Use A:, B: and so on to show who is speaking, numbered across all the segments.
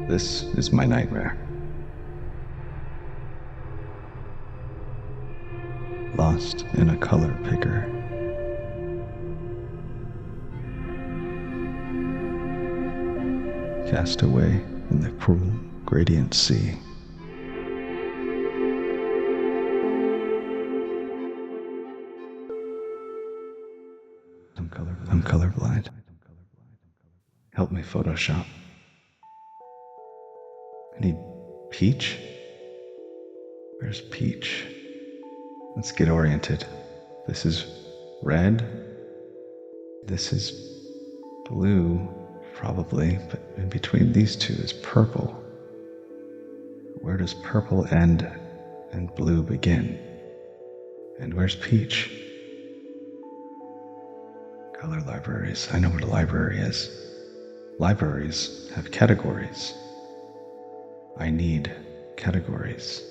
A: This is my nightmare. Lost in a color picker. Cast away in the cruel gradient sea. I'm colorblind. Help me, Photoshop. I need peach? Where's peach? Let's get oriented. This is red. This is blue, probably, but in between these two is purple. Where does purple end and blue begin? And where's peach? Color libraries. I know what a library is. Libraries have categories. I need categories.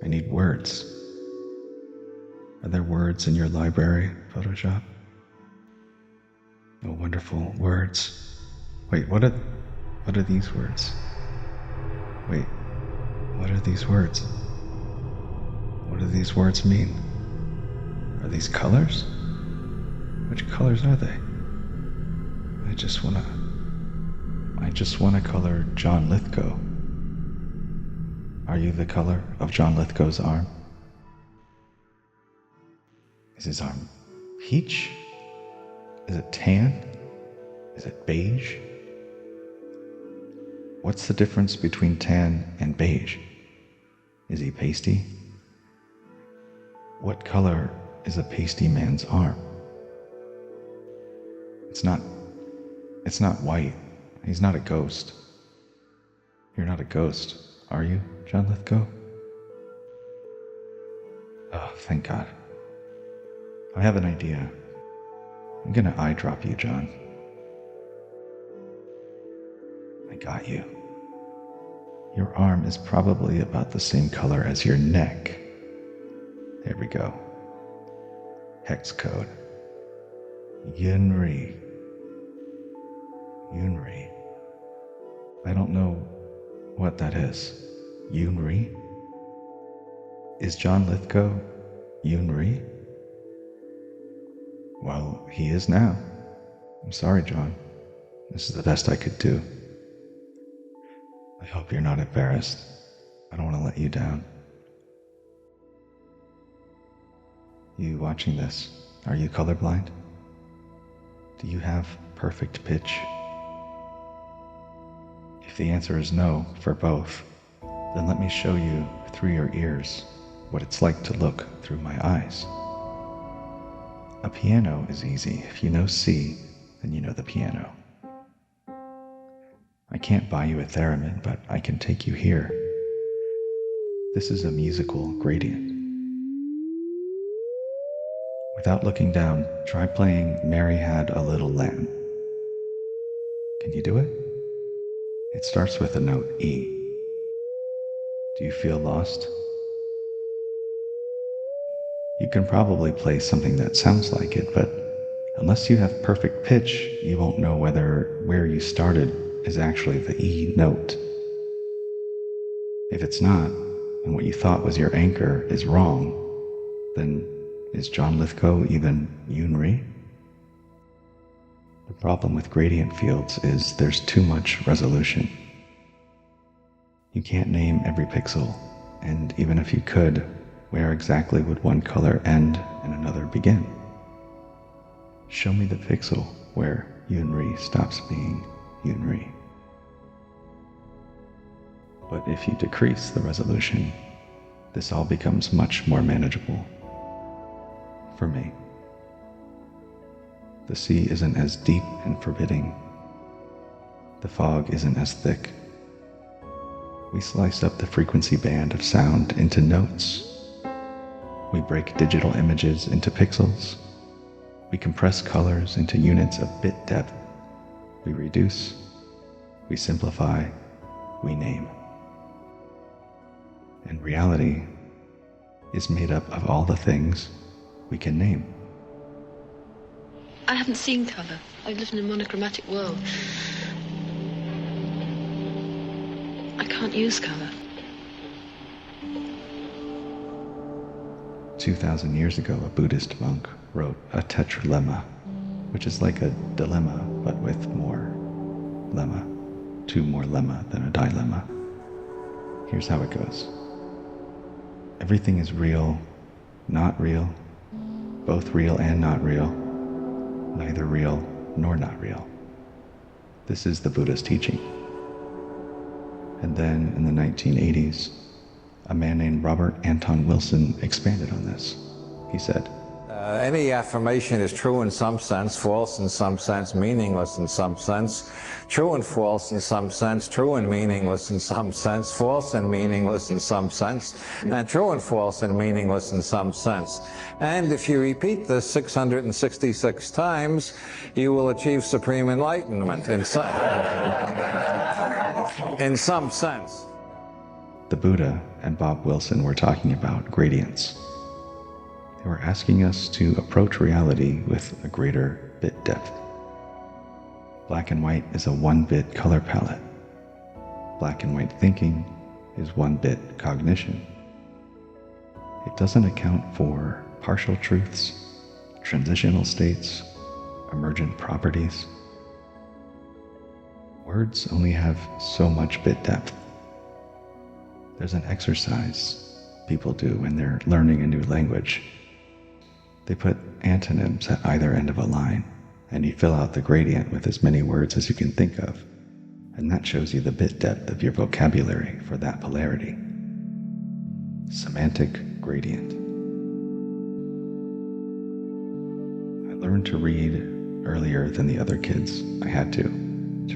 A: I need words. Are there words in your library, Photoshop? Oh, wonderful words. Wait, what are these words? Wait, what are these words? What do these words mean? Are these colors? Which colors are they? I just wanna color John Lithgow. Are you the color of John Lithgow's arm? Is his arm peach? Is it tan? Is it beige? What's the difference between tan and beige? Is he pasty? What color is a pasty man's arm? It's not white. He's not a ghost. You're not a ghost, are you, John Lithgow? Oh, thank God. I have an idea. I'm gonna eye drop you, John. I got you. Your arm is probably about the same color as your neck. There we go. Hex code. Eunry. Eunry. I don't know what that is. Eunry? Is John Lithgow Eunry? Well, he is now. I'm sorry, John. This is the best I could do. I hope you're not embarrassed. I don't want to let you down. You watching this, are you colorblind? Do you have perfect pitch? If the answer is no for both, then let me show you through your ears what it's like to look through my eyes. A piano is easy. If you know C, then you know the piano. I can't buy you a theremin, but I can take you here. This is a musical gradient. Without looking down, try playing Mary Had a Little Lamb. Can you do it? It starts with the note E. Do you feel lost? You can probably play something that sounds like it, but unless you have perfect pitch, you won't know whether where you started is actually the E note. If it's not, and what you thought was your anchor is wrong, then is John Lithgow even eunry? The problem with gradient fields is there's too much resolution. You can't name every pixel, and even if you could, where exactly would one color end and another begin? Show me the pixel where eunry stops being eunry. But if you decrease the resolution, this all becomes much more manageable. For me. The sea isn't as deep and forbidding. The fog isn't as thick. We slice up the frequency band of sound into notes. We break digital images into pixels. We compress colors into units of bit depth. We reduce, we simplify, we name. And reality is made up of all the things we can name.
B: I haven't seen colour. I live in a monochromatic world. can't use color.
A: 2,000 years ago, a Buddhist monk wrote a tetralemma, which is like a dilemma, but with more lemma. 2 more lemma than a dilemma. Here's how it goes. Everything is real, not real, both real and not real, neither real nor not real. This is the Buddha's teaching. And then in the 1980s, a man named Robert Anton Wilson expanded on this. He said,
C: any affirmation is true in some sense, false in some sense, meaningless in some sense, true and false in some sense, true and meaningless in some sense, false and meaningless in some sense, and true and false and meaningless in some sense. And if you repeat this 666 times, you will achieve supreme enlightenment in some sense.
A: The Buddha and Bob Wilson were talking about gradients. They were asking us to approach reality with a greater bit depth. Black and white is a 1-bit color palette. Black and white thinking is 1-bit cognition. It doesn't account for partial truths, transitional states, emergent properties. Words only have so much bit depth. There's an exercise people do when they're learning a new language. They put antonyms at either end of a line, and you fill out the gradient with as many words as you can think of, and that shows you the bit depth of your vocabulary for that polarity. Semantic gradient. I learned to read earlier than the other kids. I had to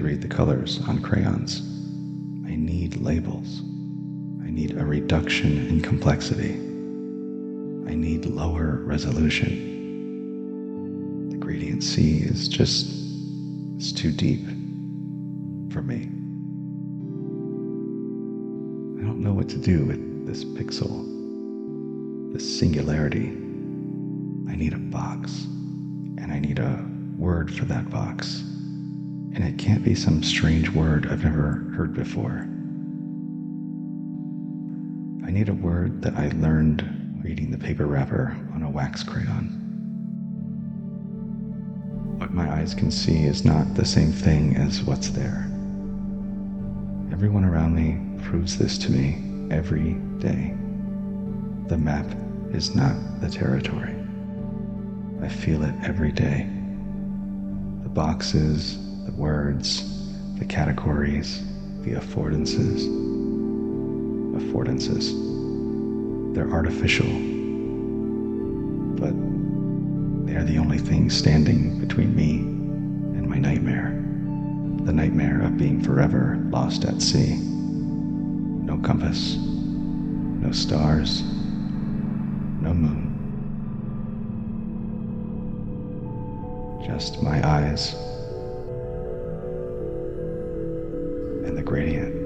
A: read the colors on crayons. I need labels. I need a reduction in complexity. I need lower resolution. The gradient C is it's too deep for me. I don't know what to do with this pixel, this singularity. I need a box, and I need a word for that box. And it can't be some strange word I've never heard before. I need a word that I learned reading the paper wrapper on a wax crayon. What my eyes can see is not the same thing as what's there. Everyone around me proves this to me every day. The map is not the territory. I feel it every day. The boxes, the words, the categories, the affordances. They're artificial, but they're the only thing standing between me and my nightmare. The nightmare of being forever lost at sea. No compass, no stars, no moon. Just my eyes and the gradient.